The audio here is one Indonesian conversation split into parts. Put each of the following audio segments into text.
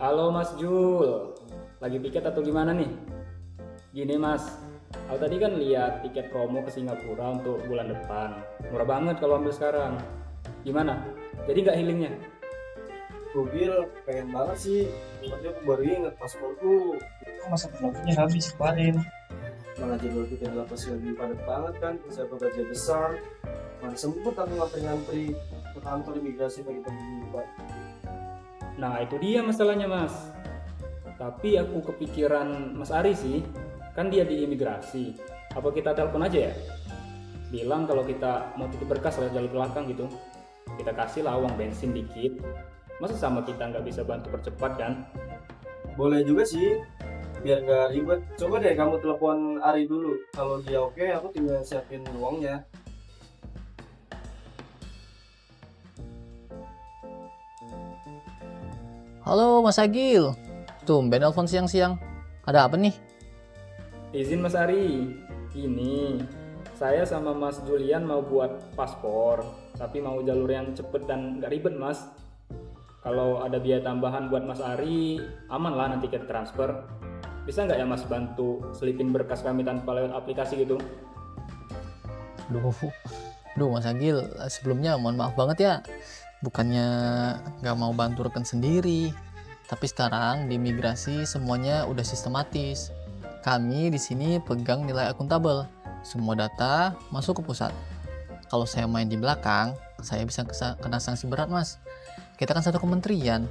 Halo Mas Jul, lagi piket atau gimana nih? Gini Mas, aku tadi kan lihat tiket promo ke Singapura untuk bulan depan. Murah banget kalau ambil sekarang. Gimana? Jadi nggak healingnya? Mobil pengen banget sih, tapi aku baru inget pasporku Masa penaltinya habis kemarin. malah jadwal kita lapas lagi padat banget kan. Saya pekerja besar, mana sempet aku ngantri-ngantri ke kantor imigrasi pagi-pagi Pak. Nah itu dia masalahnya Mas. Tapi aku kepikiran Mas Ari sih, kan dia di imigrasi. Apa kita telepon aja ya? Bilang kalau kita mau titip berkas lewat jalur belakang gitu. Kita kasih lah uang bensin dikit. Masa sama kita nggak bisa bantu percepat kan? Boleh juga sih, biar gak ribet. Coba deh kamu telepon Ari dulu. Kalau dia oke, aku tinggal siapin uangnya. Halo Mas Agil, tumben nelfon siang-siang. Ada apa nih? Izin Mas Ari, ini saya sama Mas Julian mau buat paspor, tapi mau jalur yang cepet dan nggak ribet Mas. Kalau ada biaya tambahan buat Mas Ari, aman lah nanti kita transfer. Bisa nggak ya Mas bantu selipin berkas kami tanpa lewat aplikasi gitu? Duh Mas Agil, sebelumnya mohon maaf banget ya. Bukannya nggak mau bantu rekan sendiri, tapi sekarang di imigrasi semuanya udah sistematis. Kami di sini pegang nilai akuntabel. Semua data masuk ke pusat. Kalau saya main di belakang, saya bisa kena sanksi berat Mas. Kita kan satu kementerian.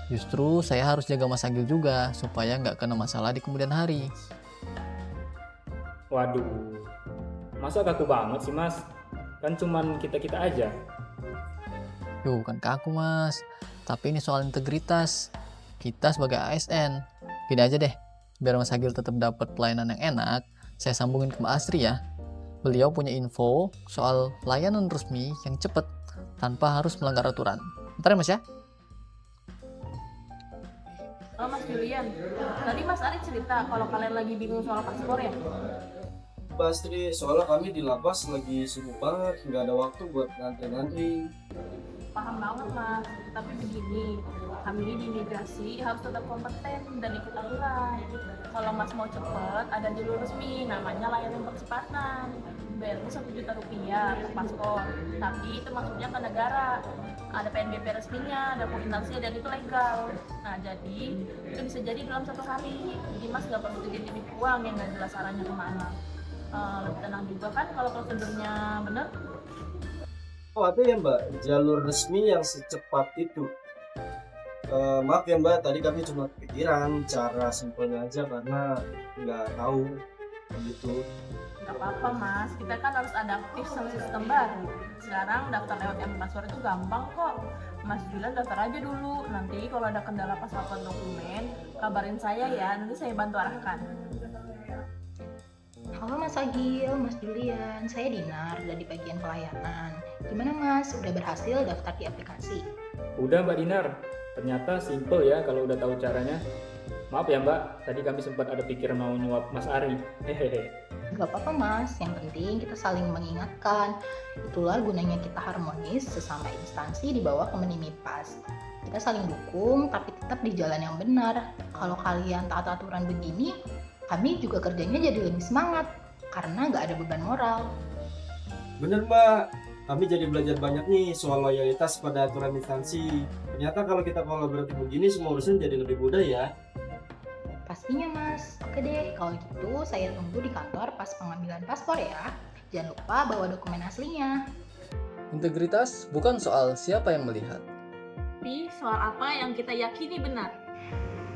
Justru saya harus jaga Mas Agil juga supaya nggak kena masalah di kemudian hari. Waduh, masa kaku banget sih Mas? Kan cuman kita-kita aja. Duh, bukan kaku Mas, tapi ini soal integritas. Kita sebagai ASN, gini aja deh, biar Mas Agil tetap dapat pelayanan yang enak, saya sambungin ke Mbak Astri ya. Beliau punya info soal layanan resmi yang cepat tanpa harus melanggar aturan. Bentar ya Mas ya. Oh Mas Julian, tadi Mas Ari cerita kalau kalian lagi bingung soal paspor ya? Pasti soalnya kami di lapas lagi sibuk banget, nggak ada waktu buat ngantri-ngantri. Paham banget Mas, tapi begini, kami di imigrasi harus tetap kompeten dan ikut aturan. Kalau Mas mau cepet, ada jalur resmi, namanya layanan percepatan. Bayarnya Rp1 juta per paspor, tapi itu masuknya ke negara. Ada PNBP resminya, ada akuntansi dan itu legal. Nah jadi, itu bisa jadi dalam 1 hari. Jadi Mas gak perlu titip uang yang gak jelas arahnya kemana. Lebih tenang juga kan kalau prosedurnya bener. Oh ada ya Mbak, jalur resmi yang secepat itu. Maaf ya Mbak, tadi kami cuma kepikiran cara simpelnya aja karena nggak tahu begitu. Gak apa-apa Mas, kita kan harus adaptif sama sistem baru. Sekarang daftar lewat M-Paspor itu gampang kok. Mas Julian daftar aja dulu. Nanti kalau ada kendala pas upload dokumen, kabarin saya ya, nanti saya bantu arahkan. Halo Mas Agil, Mas Julian, saya Dinar dari bagian pelayanan. Gimana Mas, udah berhasil daftar di aplikasi? Udah Mbak Dinar, ternyata simple ya kalau udah tahu caranya. Maaf ya Mbak, tadi kami sempat ada pikir mau nyuap Mas Ari. Hehehe. Gak apa-apa Mas, yang penting kita saling mengingatkan. Itulah gunanya kita harmonis sesama instansi di bawah Kemenimipas. Kita saling dukung, tapi tetap di jalan yang benar. Kalau kalian taat aturan begini, kami juga kerjanya jadi lebih semangat, karena gak ada beban moral. Bener Mbak, kami jadi belajar banyak nih soal loyalitas pada aturan instansi. Ternyata kalau kita kolaboratif begini semua urusan jadi lebih mudah ya. Pastinya Mas. Oke deh, kalau gitu saya tunggu di kantor pas pengambilan paspor ya. Jangan lupa bawa dokumen aslinya. Integritas bukan soal siapa yang melihat. Tapi soal apa yang kita yakini benar.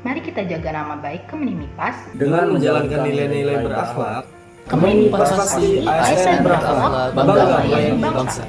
Mari kita jaga nama baik Kemenimipas. Dengan menjalankan nilai-nilai berakhlak, Kemenimipas pasti ASN berakhlak, bangga bangga melayani melayani bangsa. bangsa.